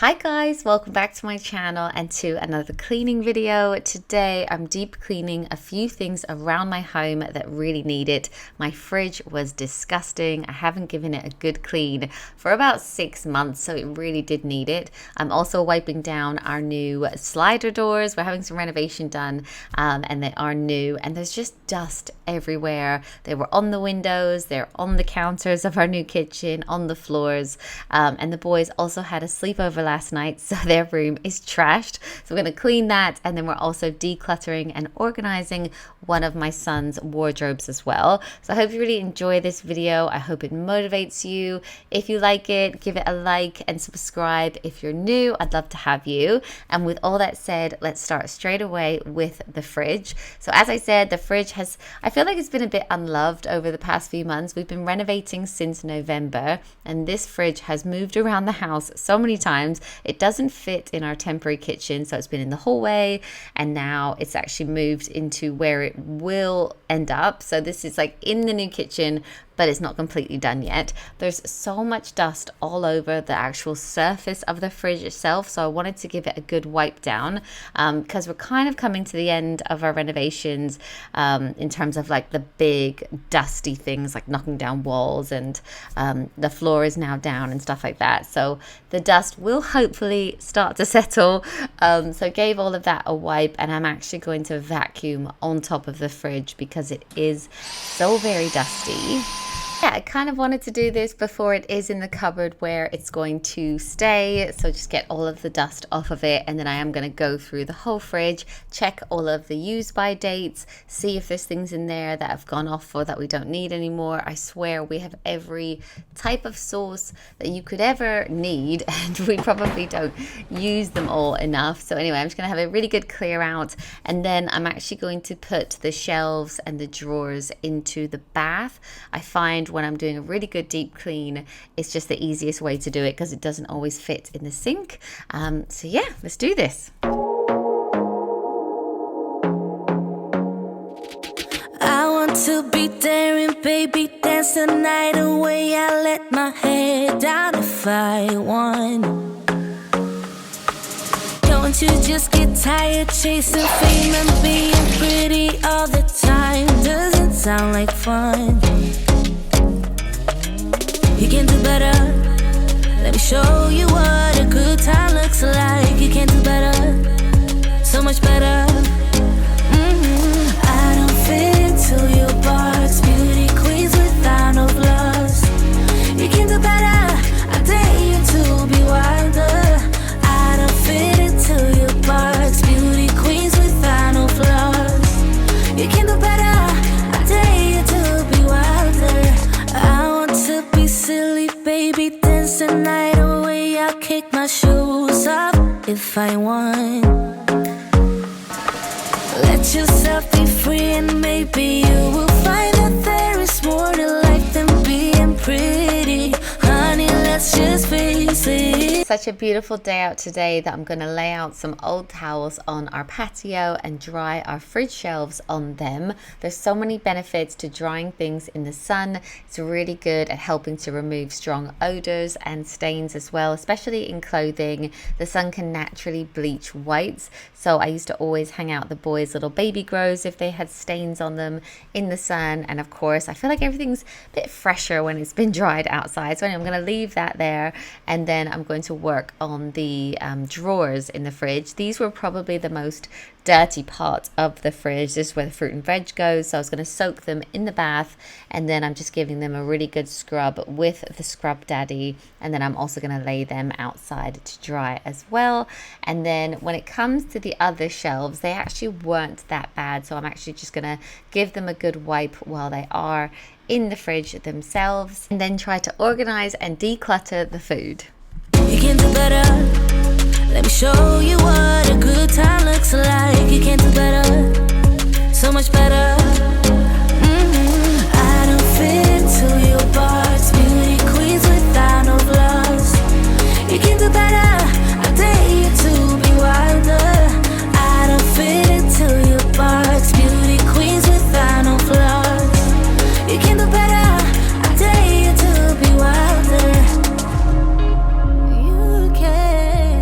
Hi guys, welcome back to my channel and to another cleaning video. Today I'm deep cleaning a few things around my home that really need it. My fridge was disgusting. I haven't given it a good clean for about 6 months, so it really did need it. I'm also wiping down our new slider doors. We're having some renovation done and they are new, and there's just dust everywhere. They were on the windows, they're on the counters of our new kitchen, on the floors, and the boys also had a sleepover last night, so their room is trashed. So we're going to clean that, and then we're also decluttering and organizing one of my son's wardrobes as well. So I hope you really enjoy this video. I hope it motivates you. If you like it, give it a like and subscribe. If you're new, I'd love to have you. And with all that said, let's start straight away with the fridge. So as I said, the fridge has, I feel like it's been a bit unloved over the past few months. We've been renovating since November, and this fridge has moved around the house so many times. It doesn't fit in our temporary kitchen, so it's been in the hallway, and now it's actually moved into where it will end up. So this is like in the new kitchen, but it's not completely done yet. There's so much dust all over the actual surface of the fridge itself, so I wanted to give it a good wipe down because we're kind of coming to the end of our renovations in terms of like the big dusty things like knocking down walls, and the floor is now down and stuff like that. So the dust will hopefully start to settle. So I gave all of that a wipe, and I'm actually going to vacuum on top of the fridge because it is so very dusty. Yeah, I kind of wanted to do this before it is in the cupboard where it's going to stay, so just get all of the dust off of it, and then I am going to go through the whole fridge, check all of the use by dates, see if there's things in there that have gone off or that we don't need anymore. I swear we have every type of sauce that you could ever need, and we probably don't use them all enough. So anyway, I'm just going to have a really good clear out, and then I'm actually going to put the shelves and the drawers into the bath. I find when I'm doing a really good deep clean, it's just the easiest way to do it because it doesn't always fit in the sink. So yeah, let's do this. I want to be daring, baby, dance the night away. I let my head down if I want. Don't you just get tired chasing fame and being pretty all the time? Doesn't sound like fun. You can do better. Let me show you what a good time looks like. You can do better, so much better. I don't fit into your box. Beauty queens without no flaws. You can do better. I dare you to be wilder. I don't fit into your box. Beauty queens without no flaws. You can do better. I dare you to be wilder. I want to be silly, baby, dance the night away. I'll kick my shoes off if I want. Let yourself be free, and maybe you will find that there is more to life than being pretty. Honey, let's just face it. Such a beautiful day out today that I'm going to lay out some old towels on our patio and dry our fridge shelves on them. There's so many benefits to drying things in the sun. It's really good at helping to remove strong odors and stains as well, especially in clothing. The sun can naturally bleach whites, so I used to always hang out the boys' little baby grows if they had stains on them in the sun. And of course, I feel like everything's a bit fresher when it's been dried outside. So anyway, I'm going to leave that there, and then I'm going to work on the drawers in the fridge. These were probably the most dirty part of the fridge. This is where the fruit and veg goes, so I was going to soak them in the bath, and then I'm just giving them a really good scrub with the Scrub Daddy, and then I'm also going to lay them outside to dry as well. And then when it comes to the other shelves, they actually weren't that bad, so I'm actually just going to give them a good wipe while they are in the fridge themselves, and then try to organize and declutter the food. You can do better. Let me show you what a good time looks like. You can do better, so much better. I don't fit into your box. Beauty queens without no flaws. You can do better. I dare you to be wilder. I don't fit into your box. Beauty queens without no flaws. You can do better. I dare you to be wilder. You can.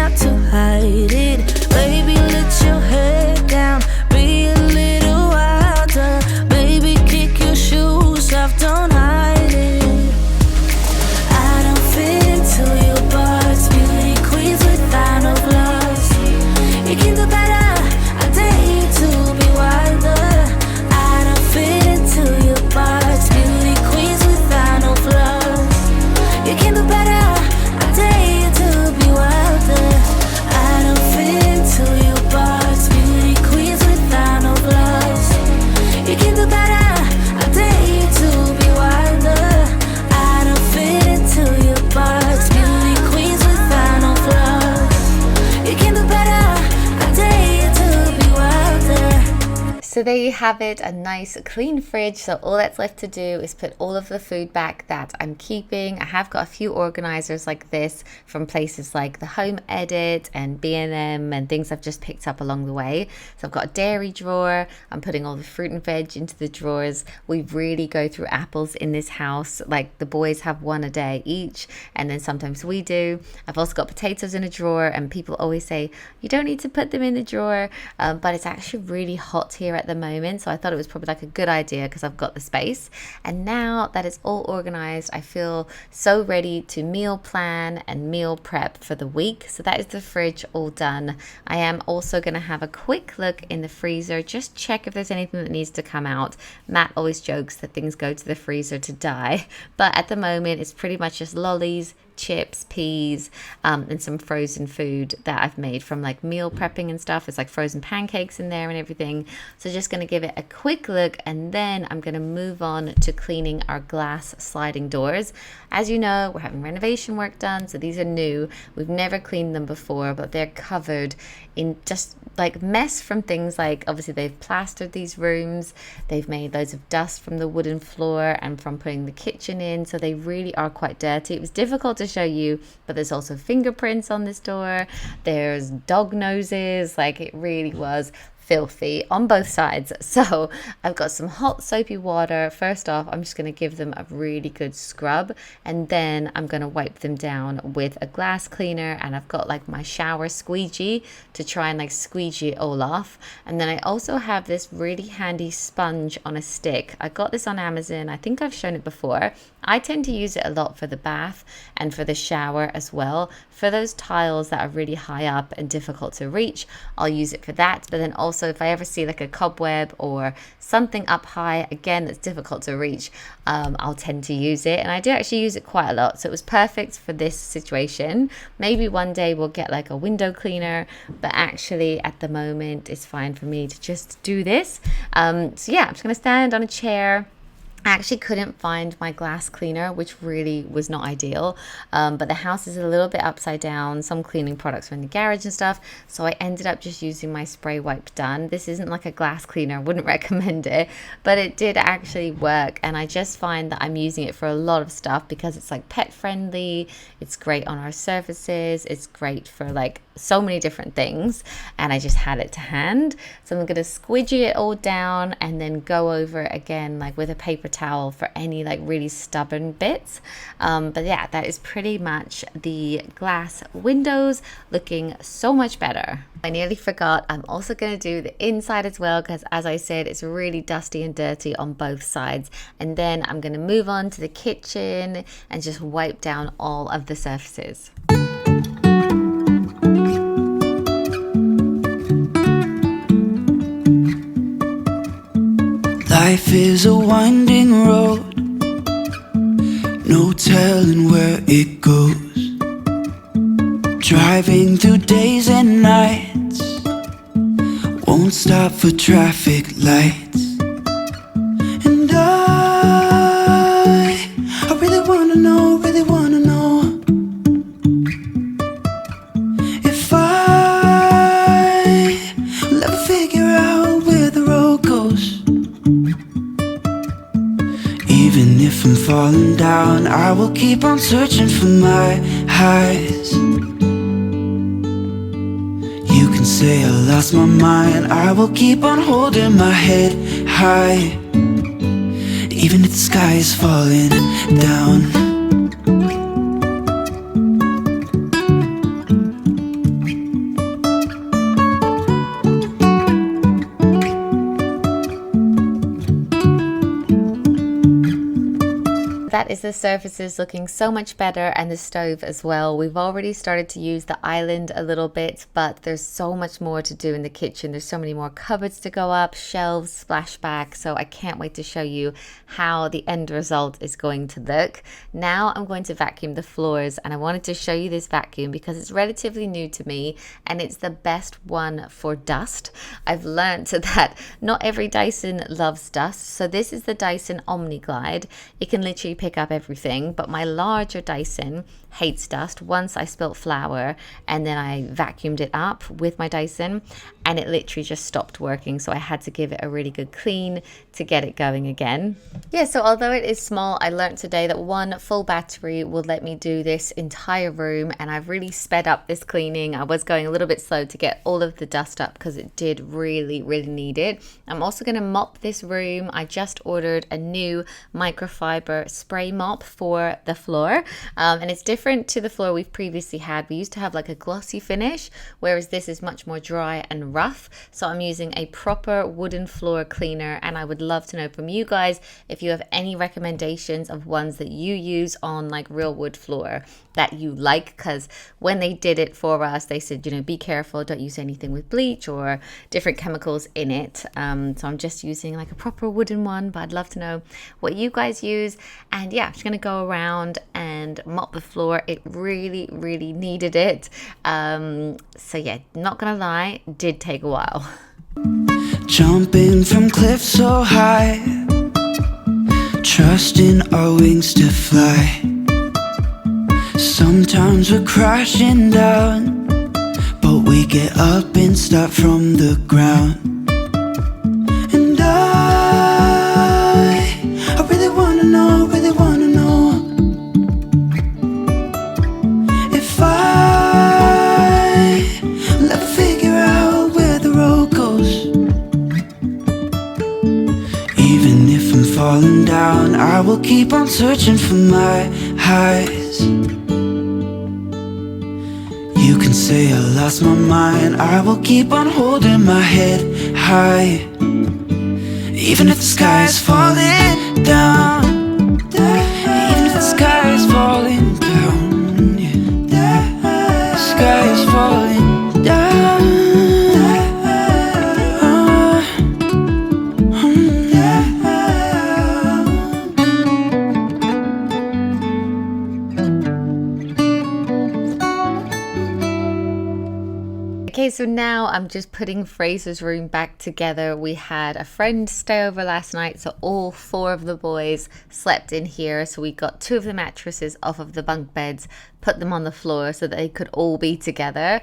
not to hide it. Baby, let your head down, be a little wilder. Baby, kick your shoes off, don't hide it. I don't fit into your box, beauty queens without no flaws. You can do better, I dare you to be wilder. I don't fit into your box, beauty queens without no flaws. You can do better, I dare you to be wilder. I don't fit into your box, beauty queens without no flaws. You can do better, I dare you to be wilder. I don't fit into your box, beauty queens without no flaws. You can do better, I dare you to be wilder. So there you have it, a nice clean fridge. So all that's left to do is put all of the food back that I'm keeping. I have got a few organizers like this from places like the Home Edit and B&M and things I've just picked up along the way. So I've got a dairy drawer. I'm putting all the fruit and veg into the drawers. We really go through apples in this house. Like the boys have one a day each, and then sometimes we do. I've also got potatoes in a drawer, and people always say you don't need to put them in the drawer, but it's actually really hot here at the moment, so I thought it was probably like a good idea because I've got the space. And now that it's all organized, I feel so ready to meal plan and meal prep for the week. So that is the fridge all done. I am also going to have a quick look in the freezer, just check if there's anything that needs to come out. Matt always jokes that things go to the freezer to die, but at the moment it's pretty much just lollies, chips, peas, and some frozen food that I've made from like meal prepping and stuff. It's like frozen pancakes in there and everything. So just going to give it a quick look, and then I'm going to move on to cleaning our glass sliding doors. As you know, we're having renovation work done, so these are new. We've never cleaned them before, but they're covered in just like mess from things like, obviously they've plastered these rooms, they've made loads of dust from the wooden floor and from putting the kitchen in, so they really are quite dirty. It was difficult to show you, but there's also fingerprints on this door, there's dog noses, like it really was filthy on both sides. So I've got some hot soapy water. First off, I'm just going to give them a really good scrub, and then I'm going to wipe them down with a glass cleaner, and I've got like my shower squeegee to try and like squeegee it all off. And then I also have this really handy sponge on a stick. I got this on Amazon. I think I've shown it before. I tend to use it a lot for the bath and for the shower as well. For those tiles that are really high up and difficult to reach, I'll use it for that. But then also if I ever see like a cobweb or something up high, again, that's difficult to reach, I'll tend to use it. And I do actually use it quite a lot. So it was perfect for this situation. Maybe one day we'll get like a window cleaner, but actually at the moment it's fine for me to just do this. So yeah, I'm just going to stand on a chair. I actually couldn't find my glass cleaner, which really was not ideal, but the house is a little bit upside down. Some cleaning products are in the garage and stuff, so I ended up just using my spray wipe done. This isn't like a glass cleaner, I wouldn't recommend it, but it did actually work, and I just find that I'm using it for a lot of stuff because it's like pet friendly, it's great on our surfaces, it's great for like so many different things, and I just had it to hand. So I'm going to squidgy it all down and then go over it again like with a paper towel for any like really stubborn bits. But yeah, that is pretty much the glass windows looking so much better. I nearly forgot, I'm also going to do the inside as well, because as I said, it's really dusty and dirty on both sides. And then I'm going to move on to the kitchen and just wipe down all of the surfaces. Life is a winding road, no telling where it goes. Driving through days and nights, won't stop for traffic lights. And I really wanna know, if I will ever figure out where the road goes. Even if I'm falling down, I will keep on searching for my highs. You can say I lost my mind, I will keep on holding my head high. Even if the sky is falling down. that is the surfaces looking so much better, and the stove as well. We've already started to use the island a little bit, but there's so much more to do in the kitchen. There's so many more cupboards to go up, shelves, splashback, so I can't wait to show you how the end result is going to look. Now I'm going to vacuum the floors, and I wanted to show you this vacuum because it's relatively new to me and it's the best one for dust. I've learned that not every Dyson loves dust, so this is the Dyson Omni Glide. It can literally pick up everything, but my larger Dyson hates dust. Once I spilt flour and then I vacuumed it up with my Dyson and it literally just stopped working, so I had to give it a really good clean to get it going again. Yeah, so although it is small, I learned today that one full battery will let me do this entire room, and I've really sped up this cleaning. I was going a little bit slow to get all of the dust up because it did really need it. I'm also going to mop this room. I just ordered a new microfiber spray mop for the floor, and it's different to the floor we've previously had. We used to have like a glossy finish, whereas this is much more dry and rough. So I'm using a proper wooden floor cleaner, and I would love to know from you guys if you have any recommendations of ones that you use on like real wood floor that you like, because when they did it for us, they said, you know, be careful, don't use anything with bleach or different chemicals in it. So I'm just using like a proper wooden one, but I'd love to know what you guys use. And yeah, I'm just gonna go around and mop the floor. It really needed it. So yeah, not gonna lie, did take a while. Jumping from cliffs so high, trusting our wings to fly. Sometimes we're crashing down, but we get up and start from the ground. And I really wanna know if I will ever figure out where the road goes. Even if I'm falling down, I will keep on searching for my highs. You can say I lost my mind, I will keep on holding my head high. Even if the sky is falling down, even if the sky is falling down, yeah. The sky is falling down. Okay, so now I'm just putting Fraser's room back together. We had a friend stay over last night, so all 4 of the boys slept in here. So we got 2 of the mattresses off of the bunk beds, put them on the floor so that they could all be together.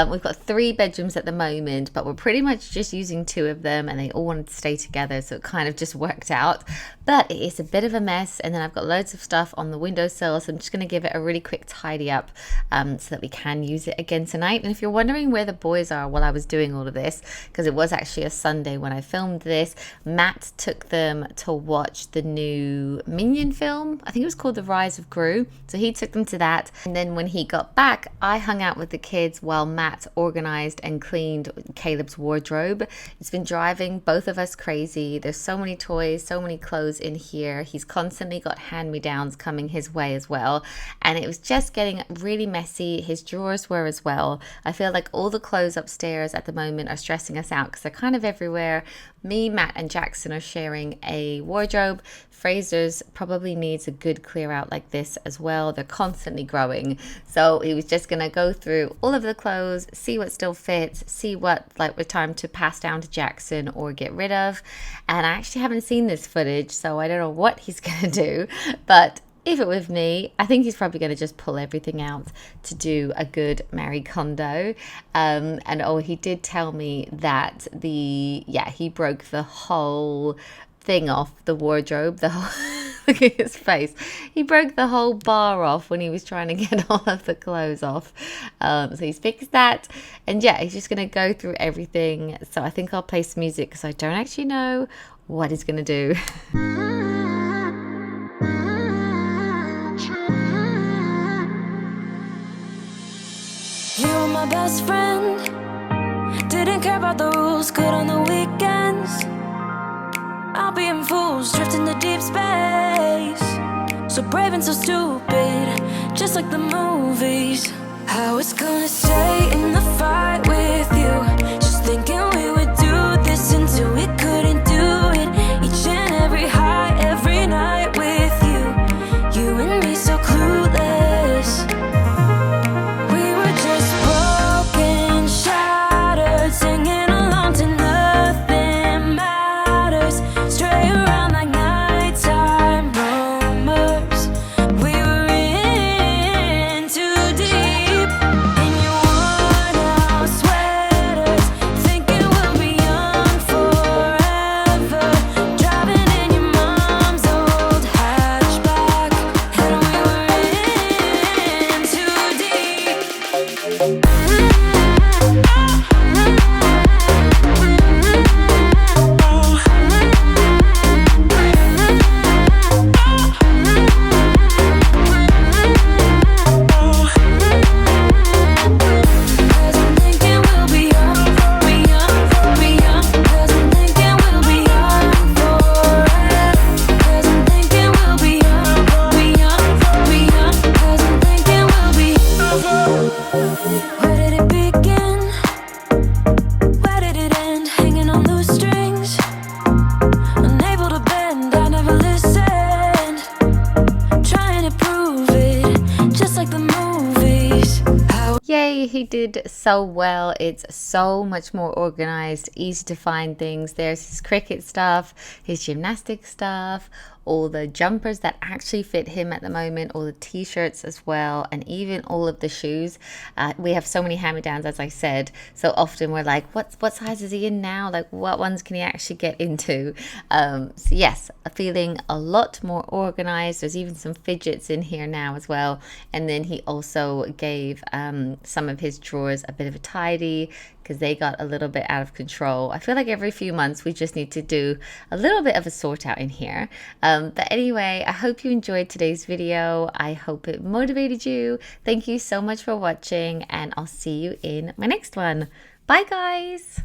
We've got 3 bedrooms at the moment, but we're pretty much just using 2 of them, and they all wanted to stay together, so it kind of just worked out. But it is a bit of a mess, and then I've got loads of stuff on the windowsill, so I'm just going to give it a really quick tidy up so that we can use it again tonight. And if you're wondering where the boys are while I was doing all of this, because it was actually a Sunday when I filmed this, Matt took them to watch the new Minion film. I think it was called The Rise of Gru, so he took them to that. And then when he got back, I hung out with the kids while Matt organized and cleaned Caleb's wardrobe. It's been driving both of us crazy. There's so many toys, so many clothes in here. He's constantly got hand-me-downs coming his way as well, and it was just getting really messy. His drawers were as well. I feel like all the clothes upstairs at the moment are stressing us out because they're kind of everywhere. Me, Matt and Jackson are sharing a wardrobe. Fraser's probably needs a good clear out like this as well. They're constantly growing, so he was just gonna go through all of the clothes, see what still fits, see what like was time to pass down to Jackson or get rid of. And I actually haven't seen this footage, so I don't know what he's gonna do, but if it was me, I think he's probably going to just pull everything out to do a good Marie Kondo. And oh, he did tell me that he broke the whole thing off the wardrobe. The whole look at his face. He broke the whole bar off when he was trying to get all of the clothes off. So he's fixed that, and yeah, he's just going to go through everything. So I think I'll play some music because I don't actually know what he's going to do. You were my best friend, didn't care about the rules, good on the weekends. I'll be in fools, drifting to deep space. So brave and so stupid, just like the movies. I was gonna stay in the fight with you, just thinking we would do this until we couldn't do it. Each and every high, every night with you, you and me so clueless. We were just broken, shattered, singing along to nothing matters. Stray around like nighttime rumors. We were in too deep. In your worn-out sweaters, thinking we'll be young forever. Driving in your mom's old hatchback, and we were in too deep. Cause I'm thinking we'll be young, be young, be young. Cause I'm thinking we'll be young forever. Cause I'm thinking we'll be young, be young, be young. Cause I'm thinking we'll be. Where did it begin? Where did it end? Hanging on loose strings, unable to bend. I never listened, trying to prove it, just like the movies. Yay, he did so well. It's so much more organized, easy to find things. There's his cricket stuff, his gymnastic stuff, all the jumpers that actually fit him at the moment, all the t-shirts as well, and even all of the shoes. We have so many hand-me-downs, as I said, so often we're like, what size is he in now? Like, what ones can he actually get into? So yes, feeling a lot more organized. There's even some fidgets in here now as well. And then he also gave some of his drawers a bit of a tidy, because they got a little bit out of control. I feel like every few months we just need to do a little bit of a sort out in here. But anyway, I hope you enjoyed today's video. I hope it motivated you. Thank you so much for watching, and I'll see you in my next one. Bye guys.